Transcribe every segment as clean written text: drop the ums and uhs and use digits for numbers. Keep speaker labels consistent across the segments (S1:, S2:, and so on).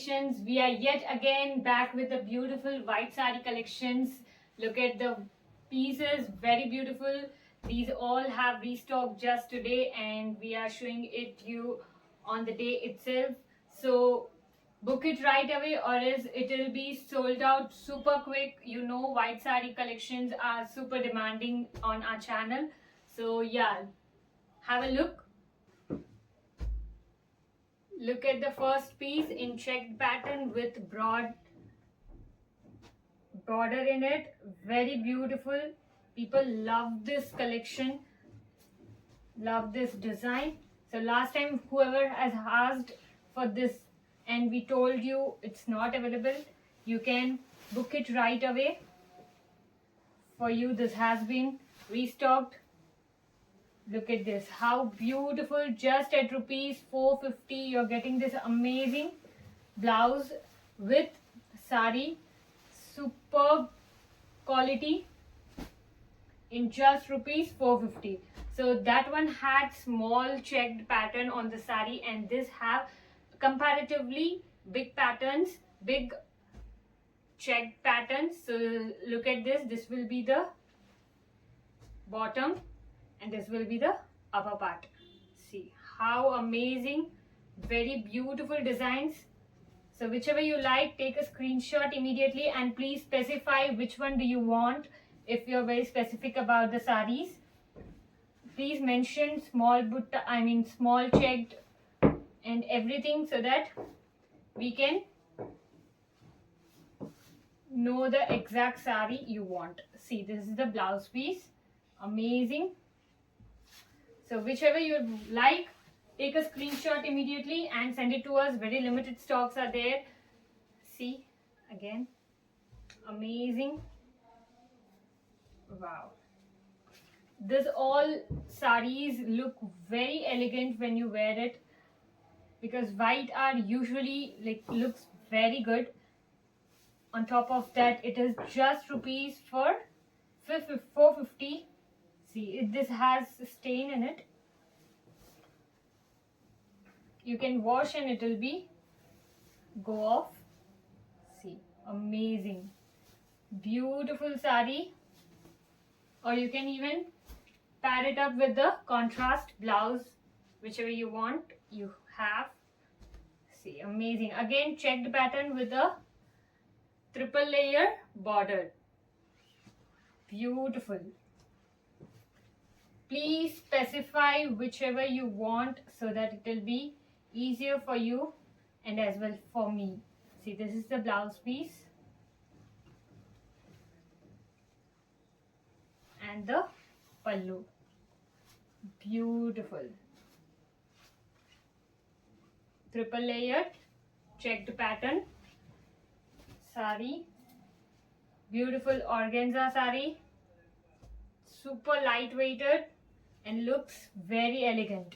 S1: Collections. We are yet again back with the beautiful white sari collections. Look at the pieces, very beautiful. These all have restocked just today and we are showing it you on the day itself. So book it right away or else it will be sold out super quick. You know, white sari collections are super demanding on our channel. So yeah, have a look. Look at the first piece in checked pattern with broad border in it. Very beautiful. People love this collection, love this design. So last time whoever has asked for this and we told you it's not available, you can book it right away. For you, this has been restocked. Look at this, how beautiful. Just at rupees 450 you're getting this amazing blouse with sari. Superb quality in just rupees 450. So that one had small checked pattern on the sari and this have comparatively big patterns, big checked patterns. So look at this, this will be the bottom and this will be the upper part. See how amazing, very beautiful designs. So whichever you like, take a screenshot immediately and please specify which one do you want. If you're very specific about the saris, please mention small butta, small checked and everything so that we can know the exact sari you want. See, this is the blouse piece, amazing. So whichever you like, take a screenshot immediately and send it to us. Very limited stocks are there. See, again, amazing. Wow. This all saris look very elegant when you wear it because white are usually looks very good. On top of that, it is just rupees for 450. See, this has stain in it. You can wash and it will be go off. See, amazing, beautiful sari. Or you can even pair it up with the contrast blouse, whichever you want. You have. See, amazing. Again, checked pattern with a triple layer border. Beautiful. Please specify whichever you want so that it will be easier for you and as well for me. See, this is the blouse piece and the pallu. Beautiful. Triple layered checked pattern sari. Beautiful organza sari. Super lightweighted and looks very elegant.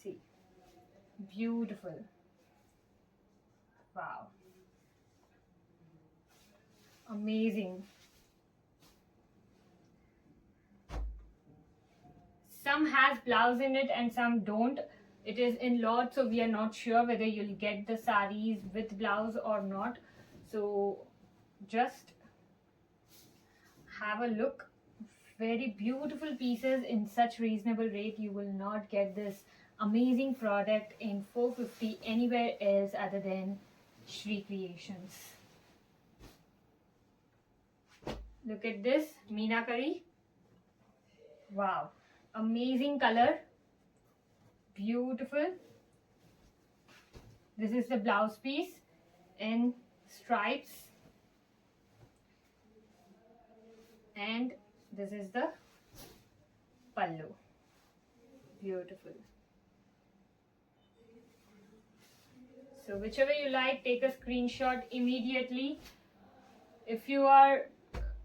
S1: See, beautiful. Wow, amazing. Some has blouse in it and some don't. It is in lot, so we are not sure whether you'll get the saris with blouse or not. So just have a look. Very beautiful pieces in such reasonable rate. You will not get this amazing product in 450 anywhere else other than Shri Creations. Look at this meenakari. Wow, amazing color, beautiful. This is the blouse piece in stripes and this is the pallu. Beautiful. So whichever you like, take a screenshot immediately. If you are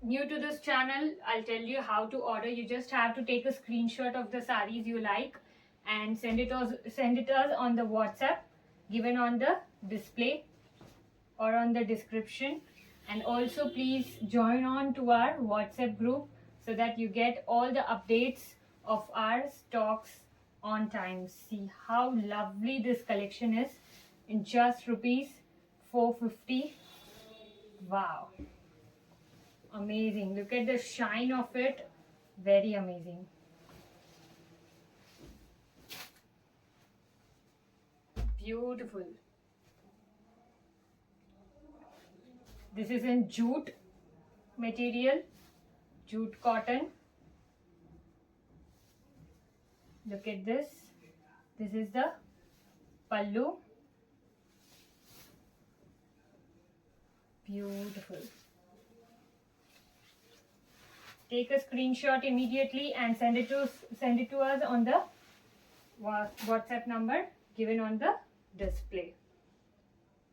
S1: new to this channel, I'll tell you how to order. You just have to take a screenshot of the saris you like and send it us on the WhatsApp given on the display or on the description. And also please join on to our WhatsApp group so that you get all the updates of our stocks on time. See how lovely this collection is. in just rupees 450. Wow, amazing. Look at the shine of it. Very amazing. Beautiful. This is in jute material, jute cotton. Look at this. This is the pallu. Beautiful. Take a screenshot immediately and send it to us on the WhatsApp number given on the display.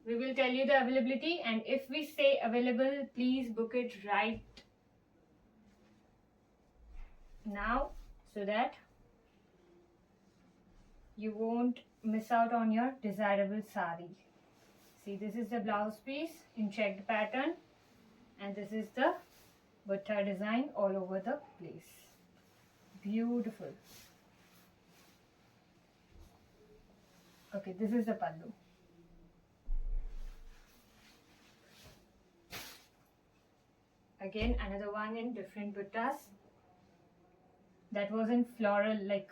S1: We will tell you the availability, and if we say available, please book it right now so that you won't miss out on your desirable sari. See, this is the blouse piece in checked pattern, and this is the butta design all over the place. Beautiful. Okay, this is the pallu. Again, another one in different buttas. That was in floral, like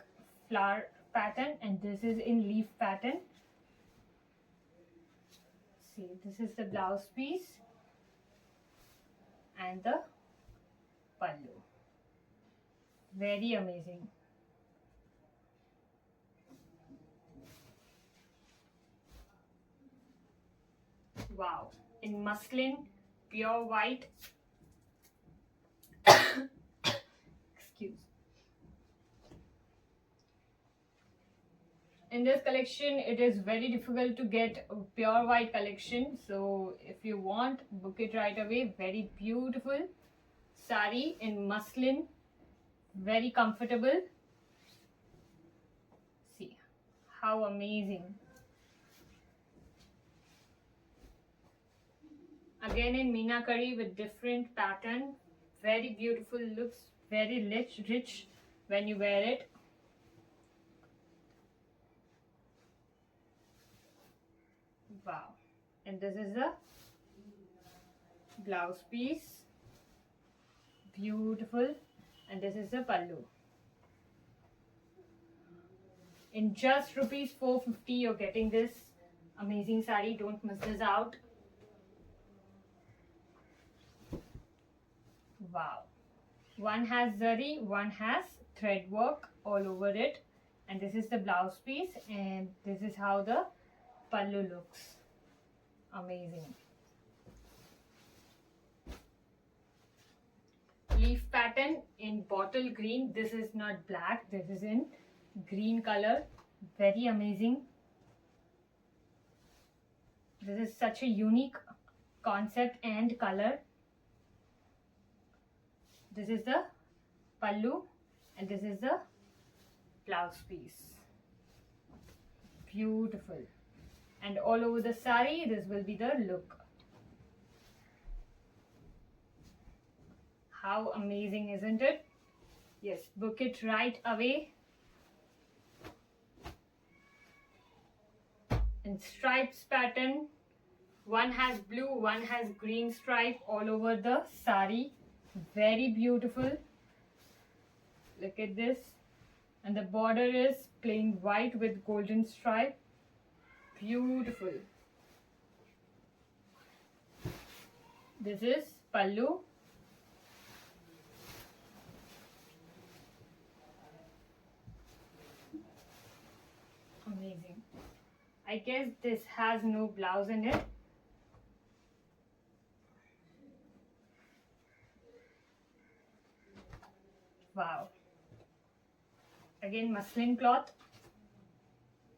S1: flower pattern, and this is in leaf pattern. See, this is the blouse piece and the pallu. Very amazing. Wow, in muslin, pure white. Excuse. In this collection, it is very difficult to get a pure white collection. So if you want, book it right away. Very beautiful sari in muslin. Very comfortable. See how amazing. Again in meenakari with different pattern. Very beautiful, looks very rich when you wear it. Wow. And this is the blouse piece. Beautiful. And this is the pallu. In just rupees 450, you're getting this amazing sari. Don't miss this out. Wow. One has zari, one has thread work all over it. And this is the blouse piece, and this is how the pallu looks. Amazing. Leaf pattern in bottle green. This is not black, this is in green color. Very amazing. This is such a unique concept and color. This is the pallu and this is the blouse piece. Beautiful. And all over the sari, this will be the look. How amazing, isn't it? Yes, book it right away. In stripes pattern, one has blue, one has green stripe all over the sari. Very beautiful. Look at this. And the border is plain white with golden stripe. Beautiful. This is pallu. Amazing. I guess this has no blouse in it. Wow. Again, muslin cloth.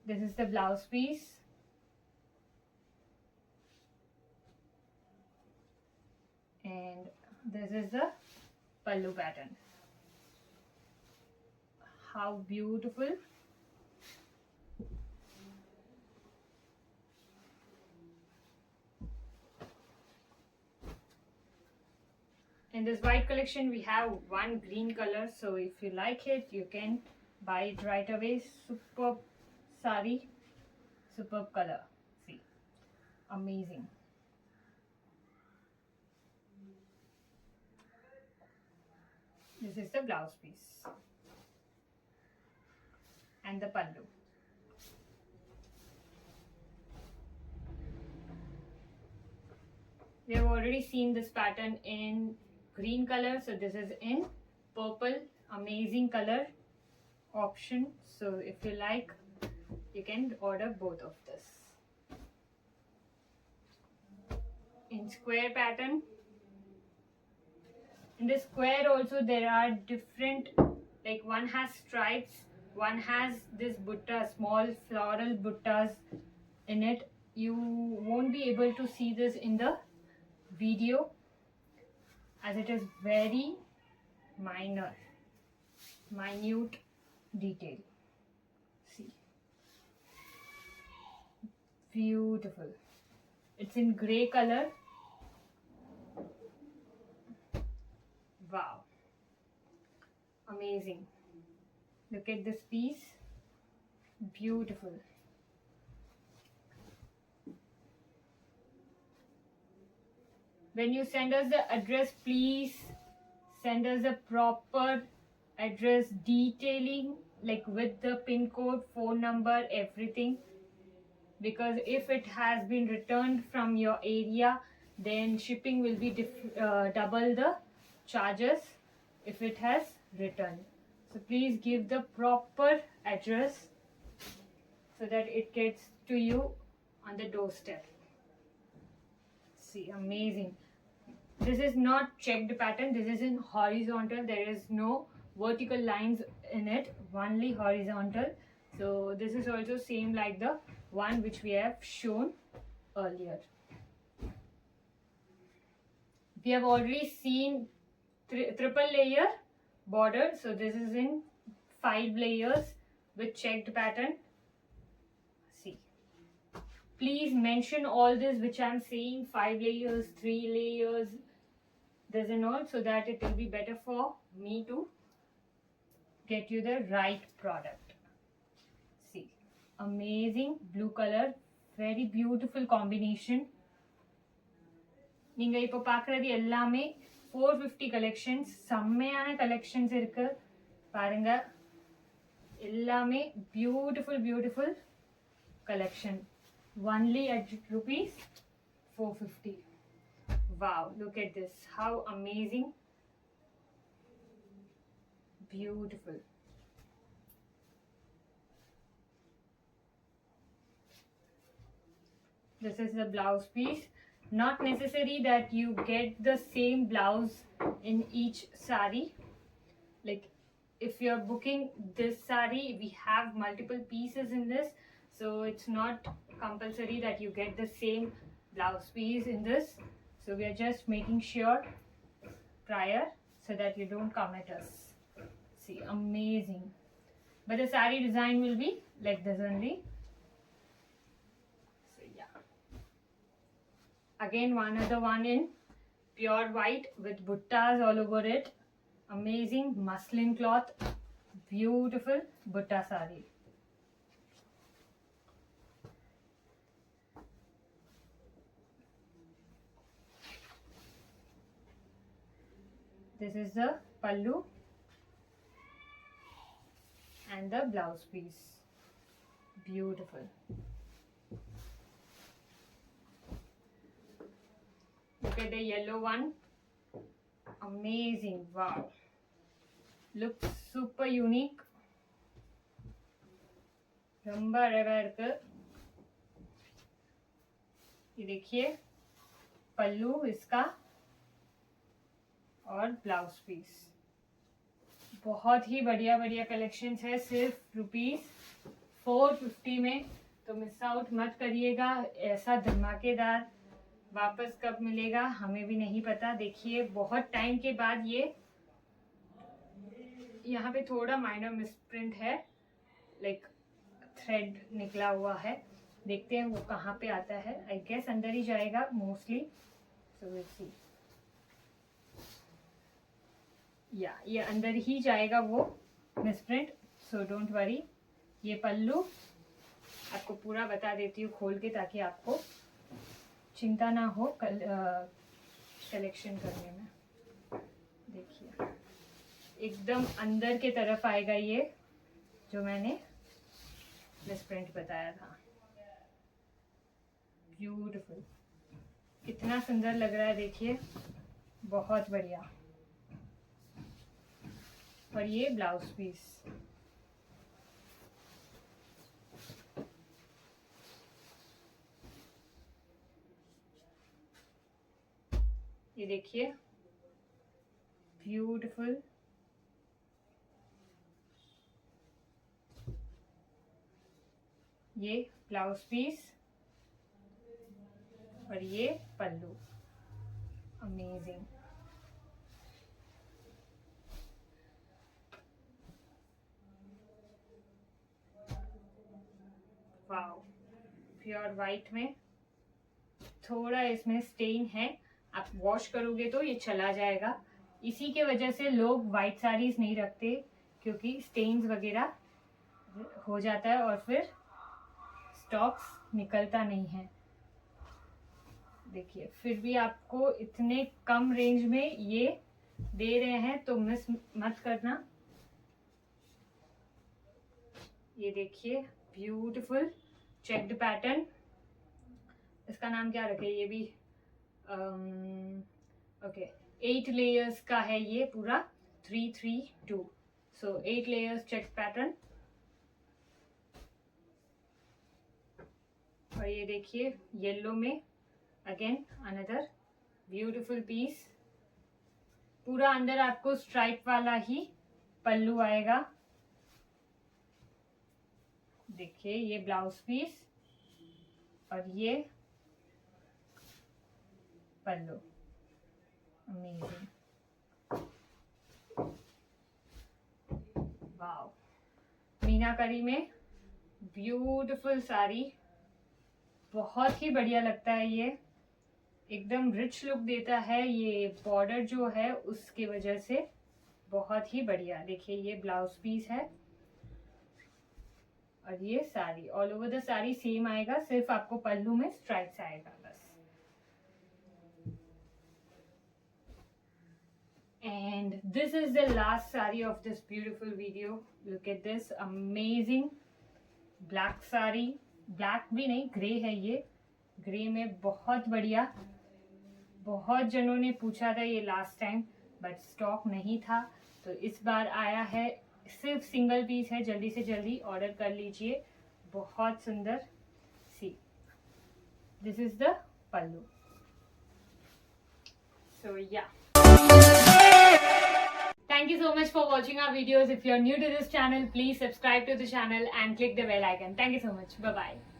S1: This is the blouse piece. And this is the pallu pattern. How beautiful. In this white collection, we have one green color. So if you like it, you can buy it right away. Superb sari, superb color. See. amazing. This is the blouse piece and the pallu. We have already seen this pattern in green color, so this is in purple. Amazing color option. So if you like, you can order both of this. In square pattern. In the square also there are different, like one has stripes, one has this butta, small floral buttas in it. You won't be able to see this in the video as it is very minute detail. See, beautiful. It's in gray color. Wow, amazing. Look at this piece, beautiful. When you send us the address, please send us a proper address detailing, like with the pin code, phone number, everything. Because if it has been returned from your area, then shipping will be double the charges if it has returned. So please give the proper address so that it gets to you on the doorstep. See, amazing. This is not checked pattern, this is in horizontal. There is no vertical lines in it, only horizontal. So this is also same like the one which we have shown earlier. We have already seen triple layer border, so this is in 5 layers with checked pattern. See, please mention all this which I am saying, 5 layers, 3 layers, this and all, so that it will be better for me to get you the right product. See, amazing blue color, very beautiful combination. நீங்க இப்போ பார்க்குறது எல்லாமே 450 collections, செம்மையான collections இருக்கு பாருங்க. எல்லாமே beautiful collection. Only at rupees 450. Wow, look at this. How amazing. Beautiful. This is the blouse piece. Not necessary that you get the same blouse in each sari. Like if you're booking this sari, we have multiple pieces in this, so it's not compulsory that you get the same blouse piece in this. So we are just making sure prior so that you don't come at us. See, amazing. But the sari design will be like this only. So yeah, again another one in pure white with buttas all over it. Amazing muslin cloth, beautiful butta sari. This is the pallu and the blouse piece. Beautiful. Look at the yellow one. Amazing. Wow. Looks super unique. ரொம்ப அழகா இருக்கு. ये देखिए पल्लू इसका और blouse piece. बहुत ही बढ़िया collections है, सिर्फ ₹450 में. तो मिस आउट मत करिएगा. ऐसा धमाकेदार वापस कब मिलेगा हमें भी नहीं पता. देखिए बहुत टाइम के बाद ये यहाँ पे थोड़ा माइनर मिसप्रिंट है, लाइक थ्रेड निकला हुआ है. देखते हैं वो कहाँ पे आता है. आई गेस अंदर ही जाएगा मोस्टली. So will see. या ये अंदर ही जाएगा वो मिसप्रिंट, सो डोंट वरी. ये पल्लू आपको पूरा बता देती हूँ खोल के ताकि आपको चिंता ना हो कलेक्शन करने में। देखिए एकदम अंदर के तरफ आएगा ये, जो मैंने प्रिंट बताया था। ब्यूटीफुल, कितना सुंदर लग रहा है देखिए, बहुत बढ़िया। और ये ब्लाउज पीस, ये देखिए ब्यूटीफुल। ये ब्लाउज पीस और ये पल्लू, अमेजिंग। वाओ, प्योर वाइट में थोड़ा इसमें स्टेन है, आप वॉश करोगे तो ये चला जाएगा। इसी के वजह से लोग वाइट साड़ीज नहीं रखते, क्योंकि स्टेन्स वगैरह हो जाता है और फिर स्टॉक्स निकलता नहीं है। देखिए फिर भी आपको इतने कम रेंज में ये दे रहे हैं तो मिस मत करना। ये देखिए ब्यूटीफुल चेक्ड पैटर्न, इसका नाम क्या रखे, ये भी ओके 8 लेयर्स का है ये पूरा, 3-3-2, सो 8 लेयर्स चेक पैटर्न। और ये देखिए येलो में अगेन अनदर ब्यूटीफुल पीस, पूरा अंदर आपको स्ट्राइप वाला ही पल्लू आएगा। देखिए ये ब्लाउज पीस और ये पल्लू, अमेजिंग। वाओ, मीनाकारी में ब्यूटीफुल साड़ी, बहुत ही बढ़िया लगता है ये, एकदम रिच लुक देता है। ये बॉर्डर जो है उसके वजह से बहुत ही बढ़िया। देखिए ये ब्लाउज पीस है और ये sari, all over the sari same आएगा, सिर्फ आपको पल्लू में स्ट्राइप्स आएगा बस। And this is the last saree of this beautiful video. Look at this amazing black saree, black भी नहीं ग्रे है ये, ग्रे में बहुत बढ़िया। बहुत जनों ने पूछा था ये लास्ट टाइम, बट स्टॉक नहीं था, तो इस बार आया है। सिर्फ सिंगल पीस है, जल्दी से जल्दी ऑर्डर कर लीजिए। बहुत सुंदर सी, दिस इज द पल्लू। सो या, thank you so much for watching our videos. If you are new to this channel, please subscribe to the channel and click the bell icon. Thank you so much. Bye bye.